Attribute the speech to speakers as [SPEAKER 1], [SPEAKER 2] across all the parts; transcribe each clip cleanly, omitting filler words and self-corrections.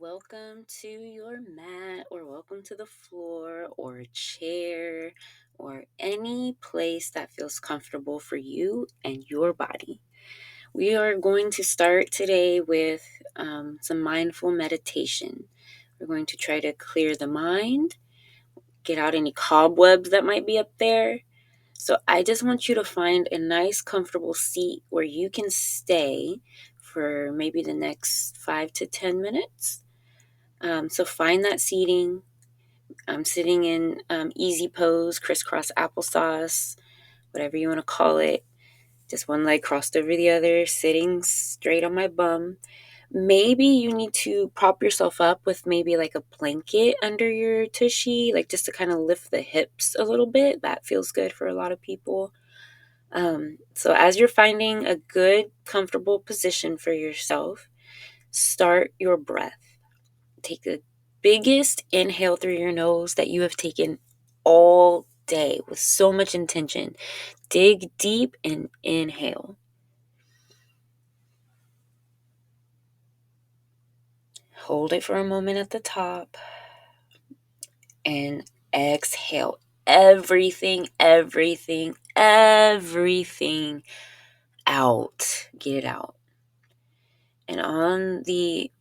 [SPEAKER 1] welcome to your mat, or welcome to the floor, or a chair, or any place that feels comfortable for you and your body. We are going to start today with some mindful meditation. We're going to try to clear the mind, get out any cobwebs that might be up there. So I just want you to find a nice, comfortable seat where you can stay for maybe the next 5 to 10 minutes. So find that seating. I'm sitting in easy pose, crisscross applesauce, whatever you want to call it. Just one leg crossed over the other, sitting straight on my bum. Maybe you need to prop yourself up with maybe like a blanket under your tushy, like just to kind of lift the hips a little bit. That feels good for a lot of people. So as you're finding a good, comfortable position for yourself, start your breath. Take the biggest inhale through your nose that you have taken all day with so much intention. Dig deep and inhale. Hold it for a moment at the top and exhale. Everything out. Get it out. And on the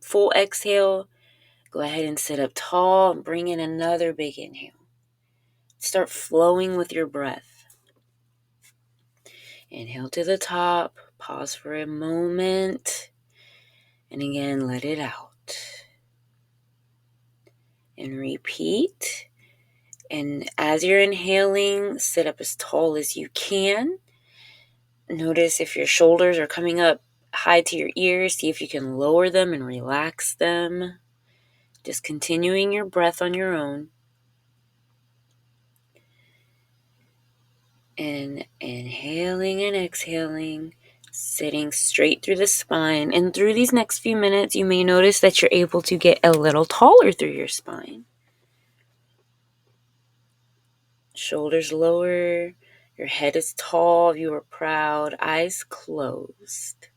[SPEAKER 1] full exhale, go ahead and sit up tall and bring in another big inhale. Start flowing with your breath. Inhale to the top, pause for a moment, and again, let it out. And repeat. And as you're inhaling, sit up as tall as you can. Notice if your shoulders are coming up high to your ears, see if you can lower them and relax them. Just continuing your breath on your own. And inhaling and exhaling, sitting straight through the spine. And through these next few minutes, you may notice that you're able to get a little taller through your spine. Shoulders lower, your head is tall, you are proud, eyes closed.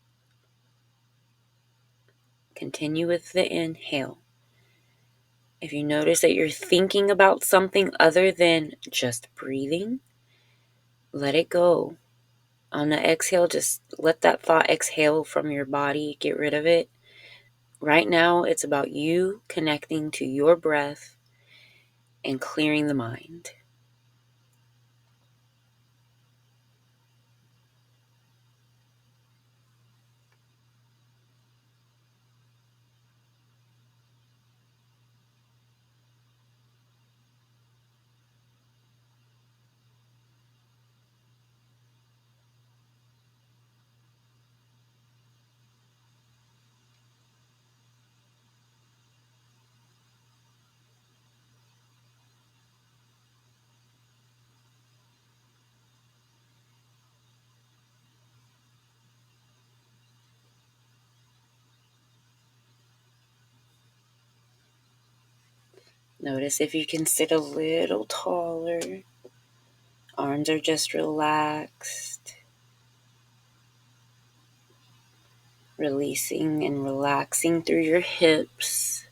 [SPEAKER 1] Continue with the inhale. If you notice that you're thinking about something other than just breathing, let it go. On the exhale, just let that thought exhale from your body. Get rid of it. Right now, it's about you connecting to your breath and clearing the mind. Notice if you can sit a little taller. Arms are just relaxed. Releasing and relaxing through your hips.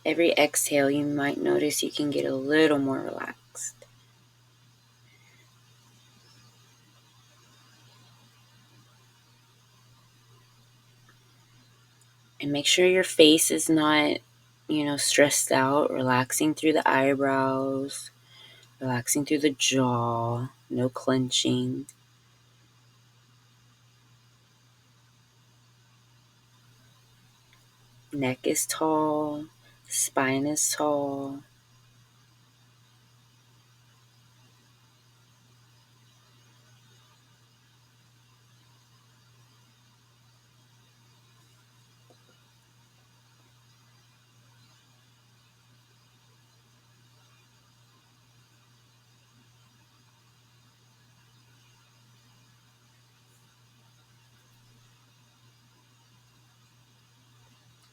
[SPEAKER 1] Every exhale, you might notice you can get a little more relaxed. And make sure your face is not, stressed out. Relaxing through the eyebrows, relaxing through the jaw, no clenching. Neck is tall, spine is tall.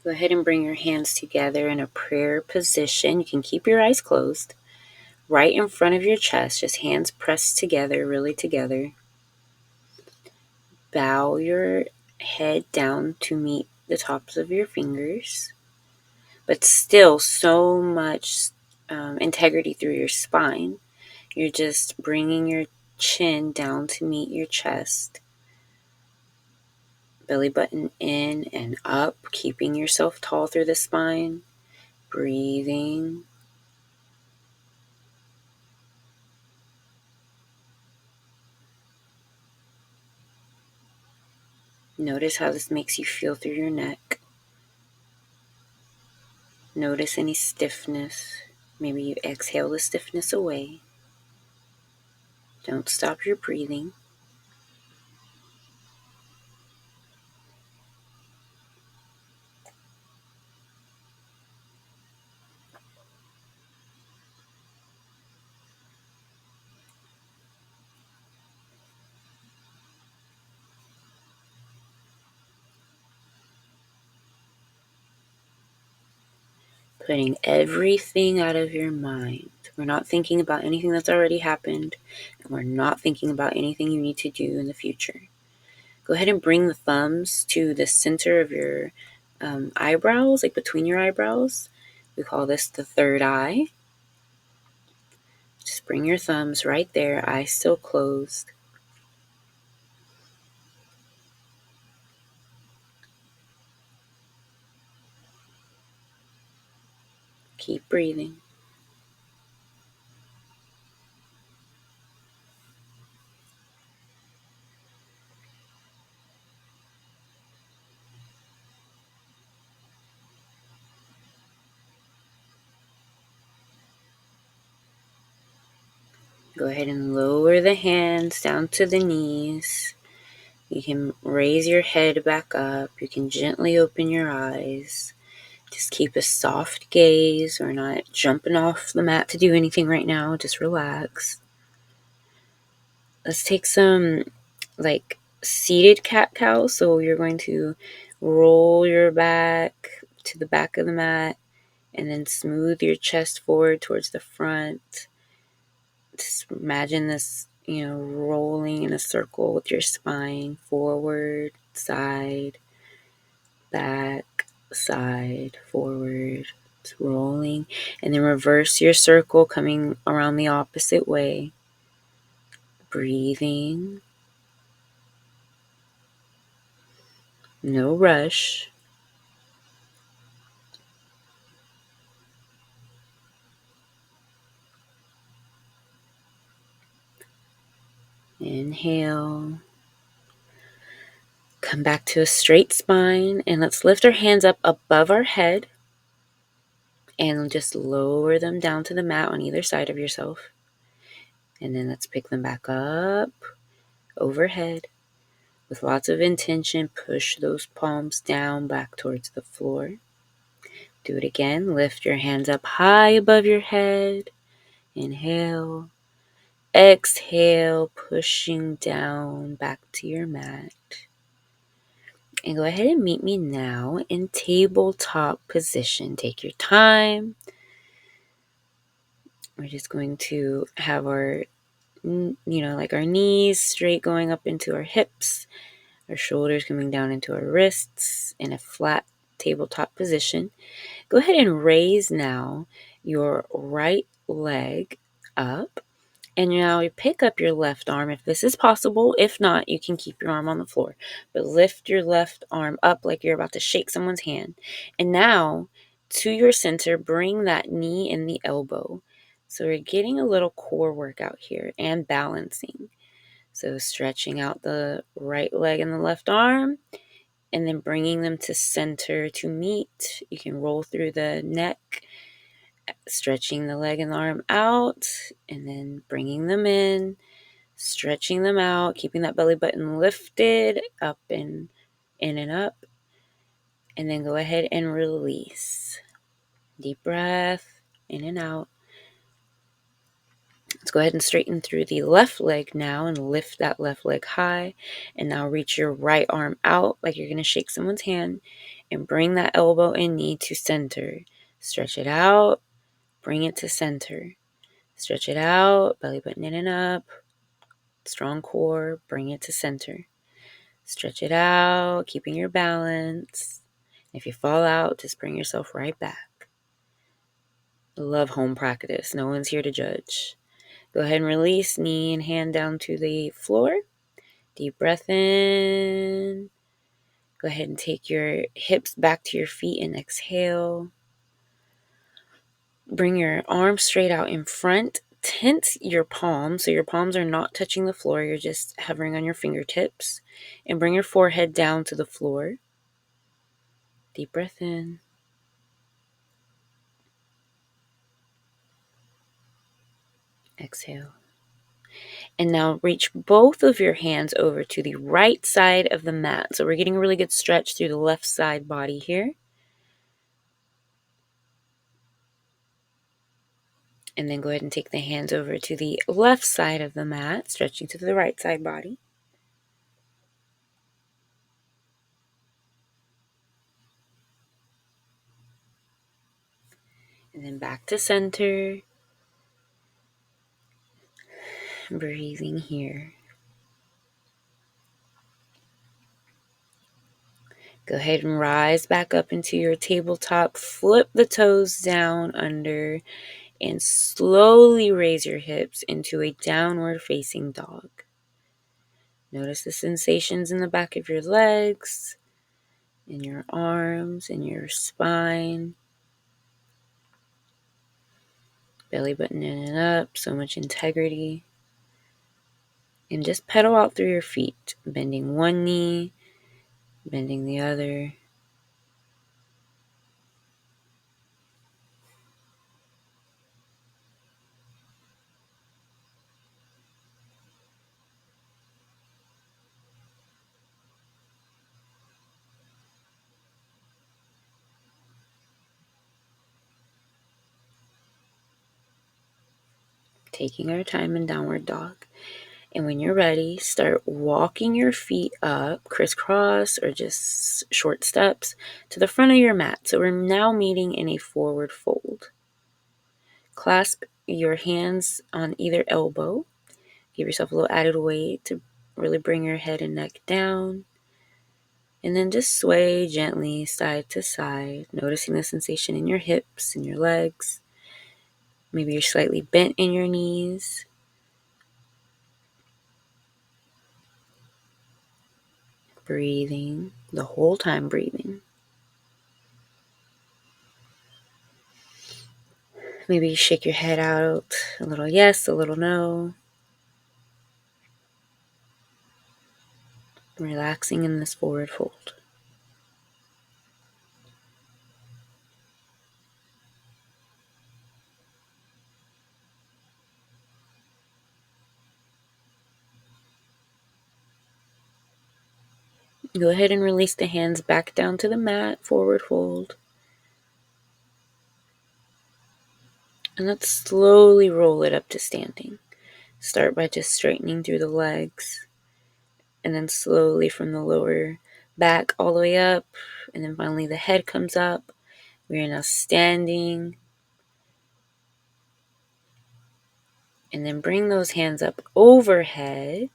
[SPEAKER 1] Go ahead and bring your hands together in a prayer position. You can keep your eyes closed. Right in front of your chest, just hands pressed together, really together. Bow your head down to meet the tops of your fingers, but still so much integrity through your spine. You're just bringing your chin down to meet your chest, belly button in and up, keeping yourself tall through the spine, breathing. Notice how this makes you feel through your neck. Notice any stiffness. Maybe you exhale the stiffness away. Don't stop your breathing. Putting everything out of your mind. We're not thinking about anything that's already happened, and we're not thinking about anything you need to do in the future. Go ahead and bring the thumbs to the center of your eyebrows, like between your eyebrows. We call this the third eye. Just bring your thumbs right there, eyes still closed. Keep breathing. Go ahead and lower the hands down to the knees. You can raise your head back up. You can gently open your eyes. Just keep a soft gaze. We're not jumping off the mat to do anything right now. Just relax. Let's take some seated cat-cow. So you're going to roll your back to the back of the mat and then smooth your chest forward towards the front. Just imagine this, rolling in a circle with your spine, forward, side, back, side, forward. It's rolling. And then reverse your circle, coming around the opposite way. Breathing. No rush. Inhale. Come back to a straight spine, and let's lift our hands up above our head and just lower them down to the mat on either side of yourself. And then let's pick them back up overhead. With lots of intention, push those palms down back towards the floor. Do it again. Lift your hands up high above your head. Inhale. Exhale, pushing down back to your mat. And go ahead and meet me now in tabletop position. Take your time. We're just going to have our, our knees straight going up into our hips, our shoulders coming down into our wrists in a flat tabletop position. Go ahead and raise now your right leg up. And now you pick up your left arm if this is possible. If not, you can keep your arm on the floor. But lift your left arm up like you're about to shake someone's hand. And now, to your center, bring that knee and the elbow. So we're getting a little core workout here and balancing. So stretching out the right leg and the left arm. And then bringing them to center to meet. You can roll through the neck, stretching the leg and the arm out, and then bringing them in, stretching them out, keeping that belly button lifted up and in and up, and then go ahead and release. Deep breath, in and out. Let's go ahead and straighten through the left leg now and lift that left leg high. And now reach your right arm out like you're going to shake someone's hand and bring that elbow and knee to center. Stretch it out, bring it to center. Stretch it out, belly button in and up. Strong core, bring it to center. Stretch it out, keeping your balance. If you fall out, just bring yourself right back. Love home practice. No one's here to judge. Go ahead and release, knee and hand down to the floor. Deep breath in. Go ahead and take your hips back to your feet and exhale. Bring your arms straight out in front. Tense your palms, so your palms are not touching the floor. You're just hovering on your fingertips. And bring your forehead down to the floor. Deep breath in. Exhale. And now reach both of your hands over to the right side of the mat. So we're getting a really good stretch through the left side body here. And then go ahead and take the hands over to the left side of the mat, stretching to the right side body. And then back to center. Breathing here. Go ahead and rise back up into your tabletop. Flip the toes down under and slowly raise your hips into a downward facing dog. Notice the sensations in the back of your legs, in your arms, in your spine. Belly button in and up, so much integrity. And just pedal out through your feet, bending one knee, bending the other. Taking our time in downward dog. And when you're ready, start walking your feet up, crisscross or just short steps, to the front of your mat. So we're now meeting in a forward fold. Clasp your hands on either elbow. Give yourself a little added weight to really bring your head and neck down. And then just sway gently side to side, noticing the sensation in your hips and your legs. Maybe you're slightly bent in your knees. Breathing, the whole time breathing. Maybe shake your head out, a little yes, a little no. Relaxing in this forward fold. Go ahead and release the hands back down to the mat, forward fold. And let's slowly roll it up to standing. Start by just straightening through the legs. And then slowly from the lower back all the way up. And then finally the head comes up. We are now standing. And then bring those hands up overhead.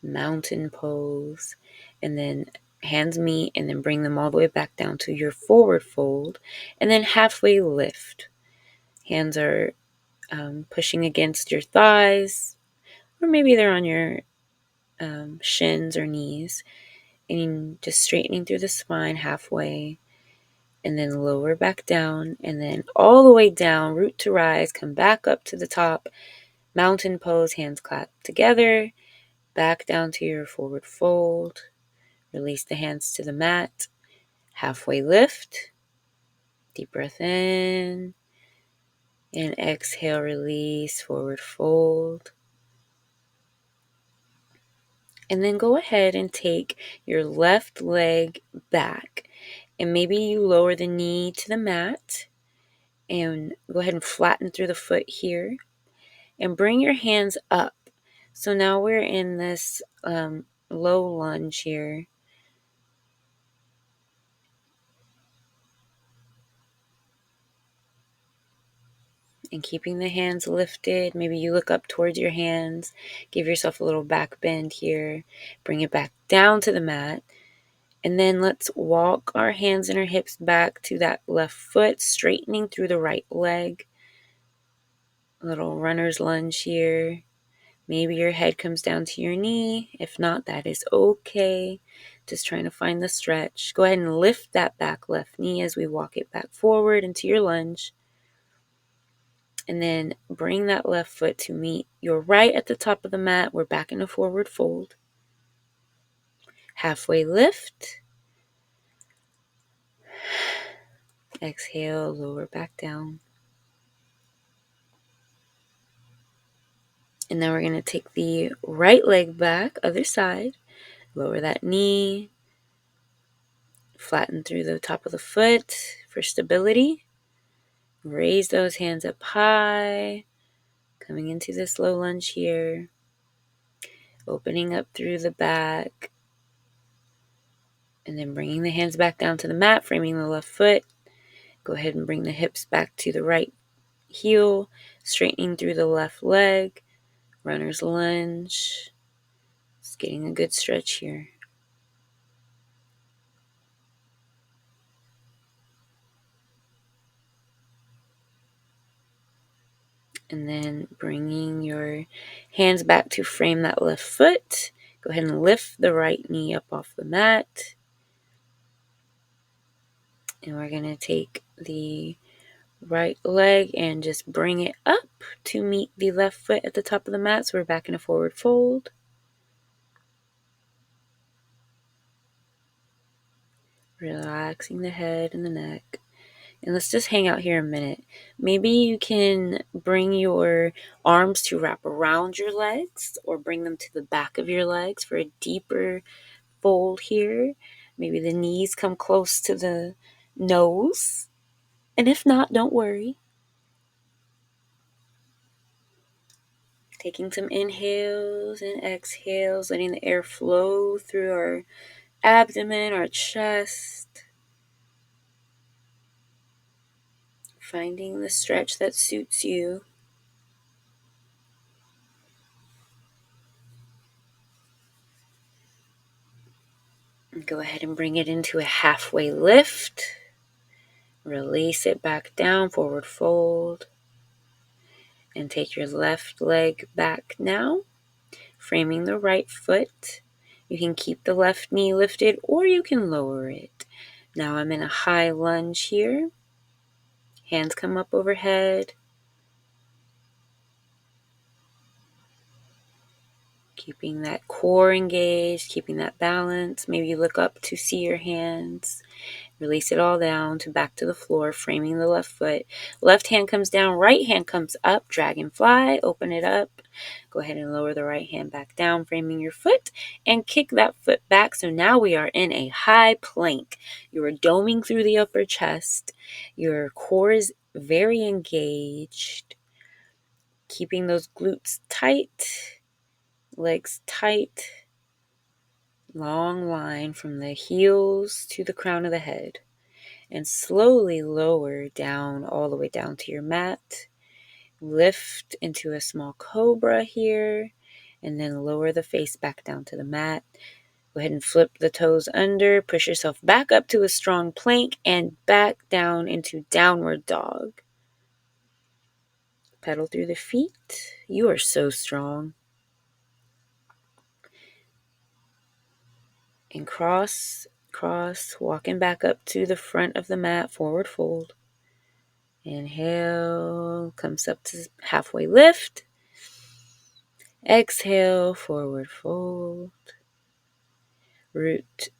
[SPEAKER 1] Mountain pose. And then hands meet and then bring them all the way back down to your forward fold. And then halfway lift. Hands are pushing against your thighs. Or maybe they're on your shins or knees. And just straightening through the spine halfway. And then lower back down, and then all the way down, root to rise, come back up to the top, mountain pose, hands clap together, back down to your forward fold, release the hands to the mat, halfway lift, deep breath in, and exhale, release, forward fold. And then go ahead and take your left leg back, and maybe you lower the knee to the mat, and go ahead and flatten through the foot here. And bring your hands up. So now we're in this low lunge here. And keeping the hands lifted. Maybe you look up towards your hands. Give yourself a little back bend here. Bring it back down to the mat. And then let's walk our hands and our hips back to that left foot, straightening through the right leg. A little runner's lunge here. Maybe your head comes down to your knee. If not, that is okay. Just trying to find the stretch. Go ahead and lift that back left knee as we walk it back forward into your lunge. And then bring that left foot to meet your right at the top of the mat. We're back in a forward fold. Halfway lift. Exhale, lower back down. And then we're going to take the right leg back, other side. Lower that knee. Flatten through the top of the foot for stability. Raise those hands up high. Coming into this low lunge here. Opening up through the back. And then bringing the hands back down to the mat, framing the left foot. Go ahead and bring the hips back to the right heel, straightening through the left leg, runner's lunge. Just getting a good stretch here. And then bringing your hands back to frame that left foot. Go ahead and lift the right knee up off the mat. And we're going to take the right leg and just bring it up to meet the left foot at the top of the mat. So we're back in a forward fold. Relaxing the head and the neck. And let's just hang out here a minute. Maybe you can bring your arms to wrap around your legs or bring them to the back of your legs for a deeper fold here. Maybe the knees come close to the nose. And if not, don't worry. Taking some inhales and exhales, letting the air flow through our abdomen, our chest. Finding the stretch that suits you. And go ahead and bring it into a halfway lift. Release it back down, forward fold. And take your left leg back now, framing the right foot. You can keep the left knee lifted or you can lower it. Now I'm in a high lunge here. Hands come up overhead. Keeping that core engaged, keeping that balance. Maybe you look up to see your hands. Release it all down to back to the floor, framing the left foot. Left hand comes down, right hand comes up. Dragonfly, open it up. Go ahead and lower the right hand back down, framing your foot, and kick that foot back. So now we are in a high plank. You are doming through the upper chest. Your core is very engaged. Keeping those glutes tight, legs tight. Long line from the heels to the crown of the head. And slowly lower down all the way down to your mat. Lift into a small cobra here. And then lower the face back down to the mat. Go ahead and flip the toes under. Push yourself back up to a strong plank. And back down into downward dog. Pedal through the feet. You are so strong. And cross, walking back up to the front of the mat, forward fold. Inhale, comes up to halfway lift. Exhale, forward fold. Root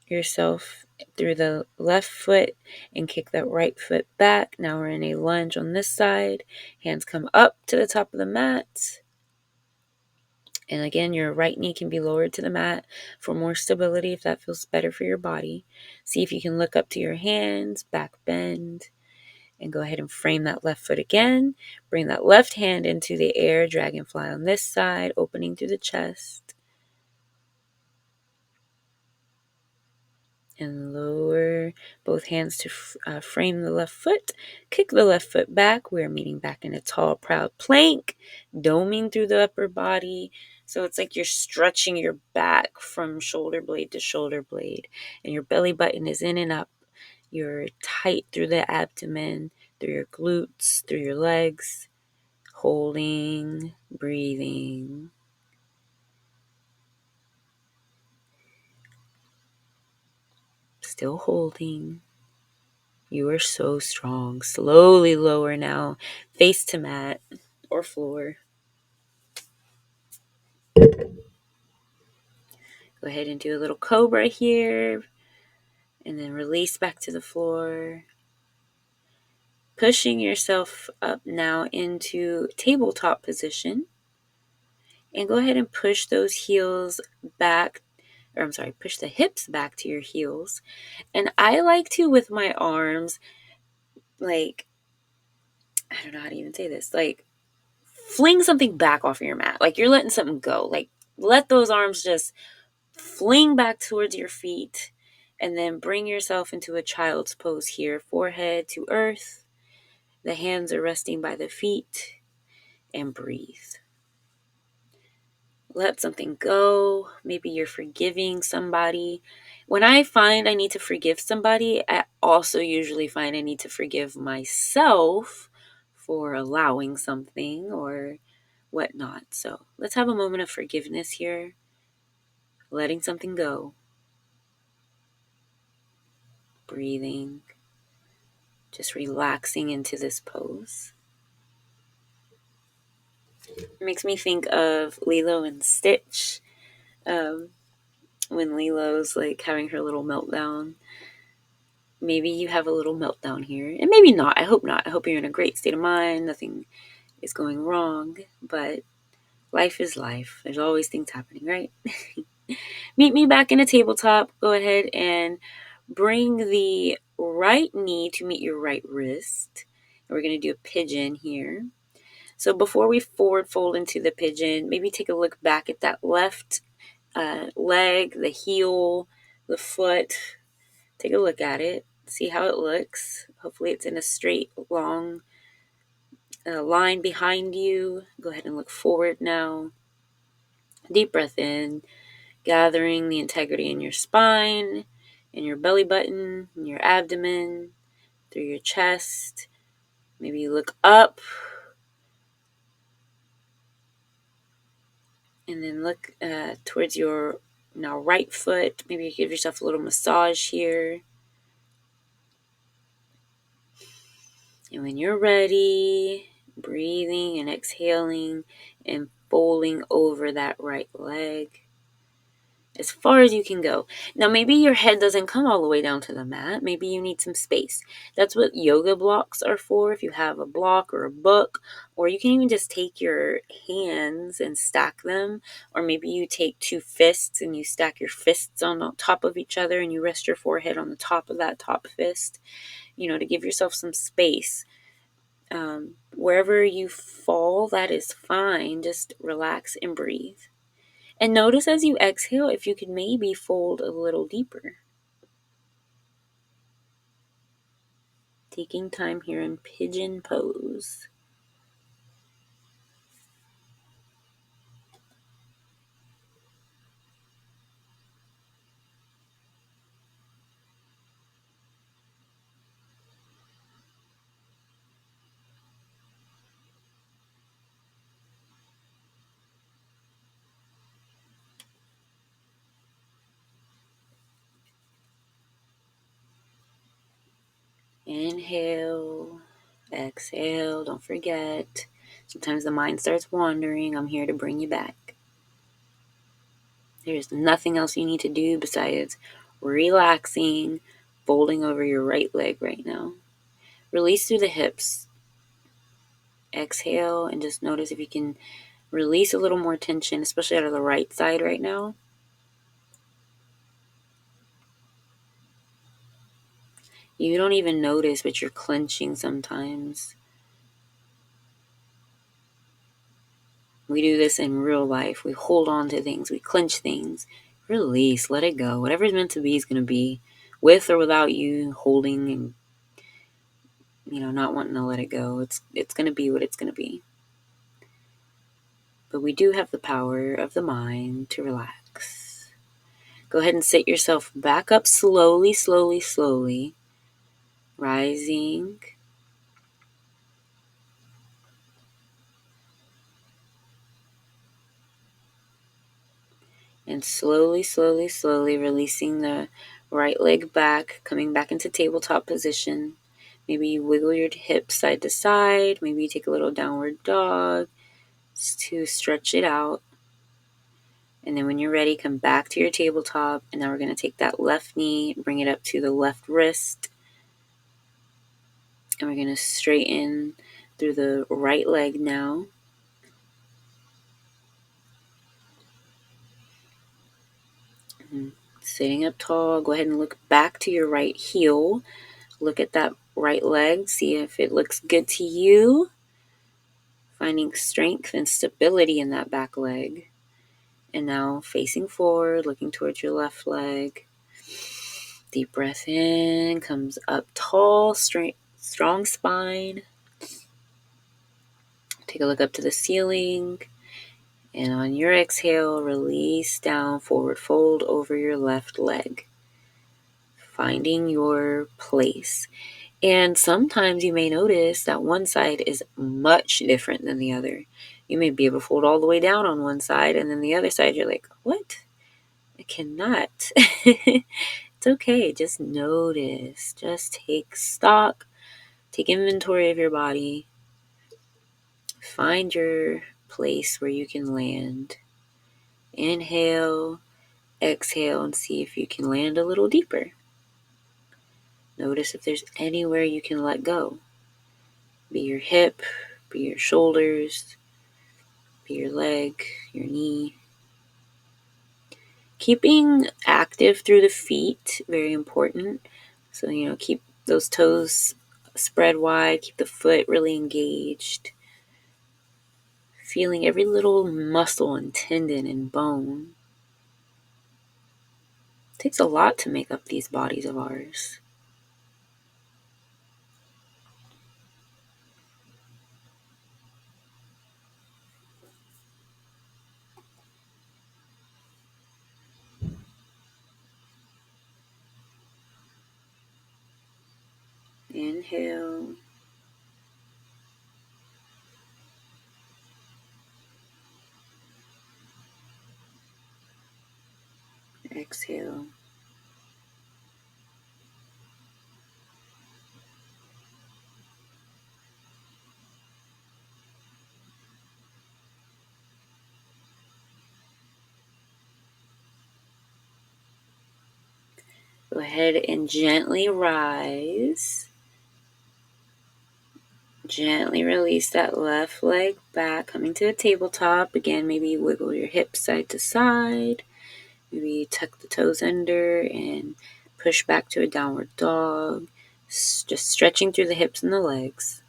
[SPEAKER 1] yourself through the left foot and kick that right foot back. Now we're in a lunge on this side. Hands come up to the top of the mat. And again, your right knee can be lowered to the mat for more stability if that feels better for your body. See if you can look up to your hands, back bend. And go ahead and frame that left foot again. Bring that left hand into the air. Dragonfly on this side, opening through the chest. And lower both hands to frame the left foot. Kick the left foot back. We're meeting back in a tall, proud plank, doming through the upper body. So it's like you're stretching your back from shoulder blade to shoulder blade, and your belly button is in and up. You're tight through the abdomen, through your glutes, through your legs, holding, breathing. Still holding. You are so strong. Slowly lower now, face to mat or floor. Go ahead and do a little cobra here, and then release back to the floor. Pushing yourself up now into tabletop position. And go ahead and push those heels back, push the hips back to your heels. And I like to, with my arms, like, I don't know how to even say this, like, fling something back off your mat. Like you're letting something go. Like, let those arms just fling back towards your feet, and then bring yourself into a child's pose here. Forehead to earth. The hands are resting by the feet, and breathe. Let something go. Maybe you're forgiving somebody. When I find I need to forgive somebody, I also usually find I need to forgive myself for allowing something or whatnot. So let's have a moment of forgiveness here. Letting something go. Breathing. Just relaxing into this pose. It makes me think of Lilo and Stitch. When Lilo's like having her little meltdown. Maybe you have a little meltdown here. And maybe not. I hope not. I hope you're in a great state of mind. Nothing is going wrong. But life is life. There's always things happening, right? Meet me back in a tabletop. Go ahead and bring the right knee to meet your right wrist. And we're going to do a pigeon here. So before we forward fold into the pigeon, maybe take a look back at that left leg, the heel, the foot. Take a look at it. See how it looks. Hopefully it's in a straight, long line behind you. Go ahead and look forward now. Deep breath in, gathering the integrity in your spine, in your belly button, in your abdomen, through your chest. Maybe you look up. And then look towards your now right foot. Maybe you give yourself a little massage here. And when you're ready, breathing and exhaling and folding over that right leg as far as you can go. Now, maybe your head doesn't come all the way down to the mat. Maybe you need some space. That's what yoga blocks are for. If you have a block or a book, or you can even just take your hands and stack them. Or maybe you take two fists and you stack your fists on top of each other and you rest your forehead on the top of that top fist, to give yourself some space. Wherever you fall, that is fine. Just relax and breathe. And notice as you exhale if you can maybe fold a little deeper. Taking time here in pigeon pose. Inhale, exhale, don't forget. Sometimes the mind starts wandering. I'm here to bring you back. There's nothing else you need to do besides relaxing, folding over your right leg right now. Release through the hips. Exhale and just notice if you can release a little more tension, especially out of the right side right now. You don't even notice, but you're clenching sometimes. We do this in real life. We hold on to things. We clench things. Release. Let it go. Whatever's meant to be is going to be. with or without you holding and, not wanting to let it go. It's going to be what it's going to be. But we do have the power of the mind to relax. Go ahead and sit yourself back up slowly, slowly, slowly. Rising. And slowly, slowly, slowly releasing the right leg back, coming back into tabletop position. Maybe you wiggle your hips side to side. Maybe you take a little downward dog to stretch it out. And then when you're ready, come back to your tabletop. And now we're going to take that left knee, bring it up to the left wrist. And we're going to straighten through the right leg now. And sitting up tall, go ahead and look back to your right heel. Look at that right leg, see if it looks good to you. Finding strength and stability in that back leg. And now facing forward, looking towards your left leg. Deep breath in, comes up tall, strong spine. Take a look up to the ceiling. And on your exhale, release down, forward fold over your left leg. Finding your place. And sometimes you may notice that one side is much different than the other. You may be able to fold all the way down on one side, and then the other side you're like, what? I cannot. It's okay. Just notice. Just take stock. Take inventory of your body. Find your place where you can land. Inhale, exhale, and see if you can land a little deeper. Notice if there's anywhere you can let go. Be your hip, be your shoulders, be your leg, your knee. Keeping active through the feet, very important. So, keep those toes spread wide, keep the foot really engaged. Feeling every little muscle and tendon and bone. It takes a lot to make up these bodies of ours. Inhale. Exhale. Go ahead and gently rise. Gently release that left leg back, coming to a tabletop. Again, maybe wiggle your hips side to side. Maybe tuck the toes under and push back to a downward dog. Just stretching through the hips and the legs.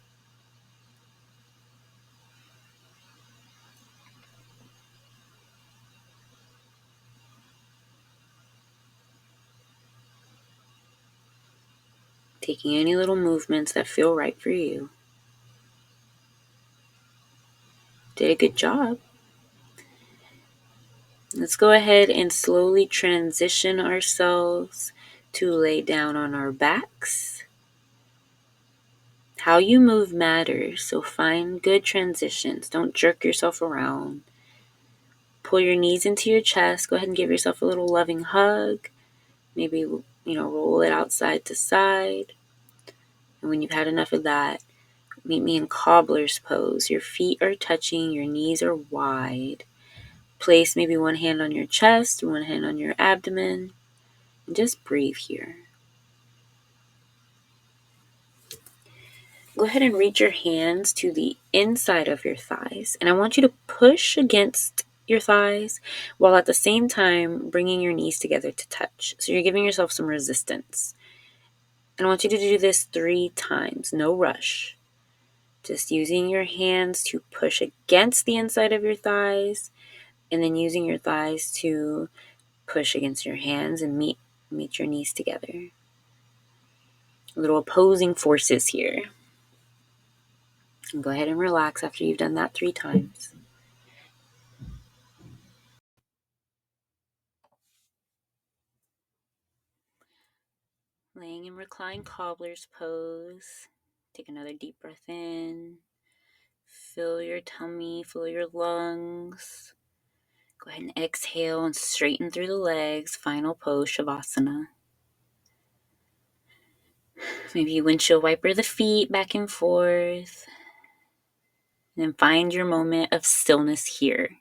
[SPEAKER 1] Taking any little movements that feel right for you. Did a good job. Let's go ahead and slowly transition ourselves to lay down on our backs. How you move matters, so find good transitions. Don't jerk yourself around. Pull your knees into your chest. Go ahead and give yourself a little loving hug. Maybe, roll it out side to side. And when you've had enough of that, meet me in cobbler's pose. Your feet are touching, your knees are wide. Place maybe one hand on your chest, one hand on your abdomen, and just breathe here. Go ahead and reach your hands to the inside of your thighs. And I want you to push against your thighs while at the same time bringing your knees together to touch. So you're giving yourself some resistance. And I want you to do this 3 times. No rush. Just using your hands to push against the inside of your thighs, and then using your thighs to push against your hands and meet your knees together. little opposing forces here. And go ahead and relax after you've done that 3 times. Laying in reclined cobbler's pose. Take another deep breath in. Fill your tummy, fill your lungs. Go ahead and exhale and straighten through the legs. Final pose, Shavasana. Maybe you windshield wiper the feet back and forth. And then find your moment of stillness here.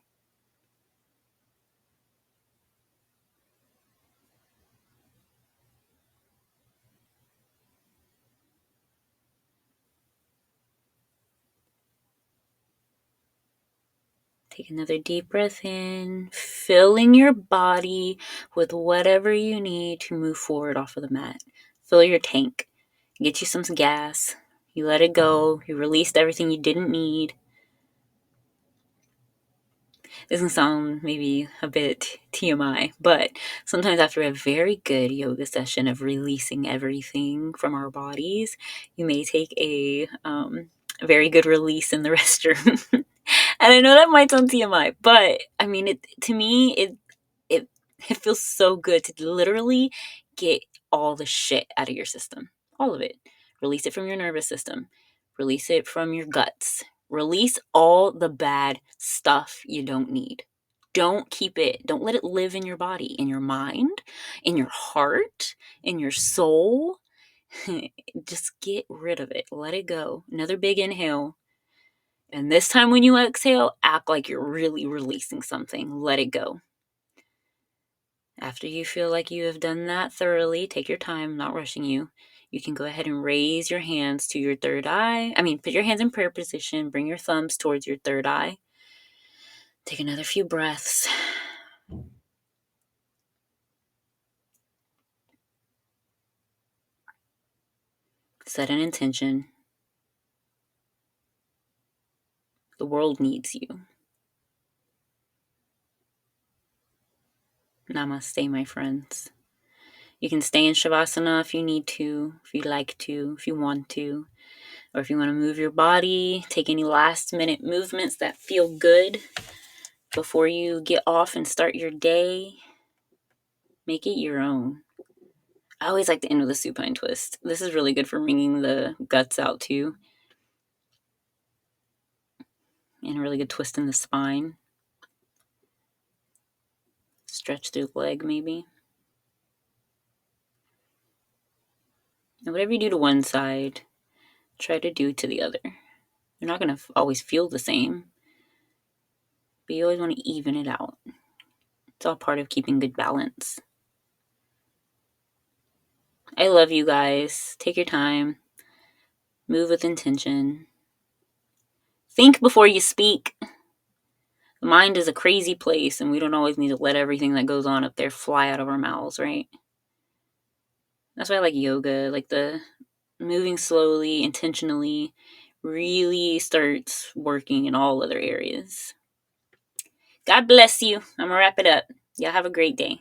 [SPEAKER 1] Take another deep breath in, filling your body with whatever you need to move forward off of the mat. Fill your tank. Get you some gas. You let it go. You released everything you didn't need. This can sound maybe a bit TMI, but sometimes after a very good yoga session of releasing everything from our bodies, you may take a very good release in the restroom. And I know that might sound TMI, but I mean, to me, it feels so good to literally get all the shit out of your system, all of it. Release it from your nervous system. Release it from your guts. Release all the bad stuff you don't need. Don't keep it. Don't let it live in your body, in your mind, in your heart, in your soul. Just get rid of it. Let it go. Another big inhale. And this time when you exhale, act like you're really releasing something. Let it go. After you feel like you have done that thoroughly, take your time, I'm not rushing you. You can go ahead and raise your hands to your third eye. Put your hands in prayer position. Bring your thumbs towards your third eye. Take another few breaths. Set an intention. The world needs you. Namaste, my friends. You can stay in Shavasana if you need to, if you like to, if you want to, or if you want to move your body, take any last minute movements that feel good before you get off and start your day. Make it your own. I always like to end with a supine twist. This is really good for wringing the guts out too. And a really good twist in the spine. Stretch through the leg maybe. And whatever you do to one side, try to do to the other. You're not going to always feel the same, but you always want to even it out. It's all part of keeping good balance. I love you guys. Take your time. Move with intention. Think before you speak. The mind is a crazy place, and we don't always need to let everything that goes on up there fly out of our mouths, right? That's why I like yoga. Like the moving slowly, intentionally, really starts working in all other areas. God bless you. I'm going to wrap it up. Y'all have a great day.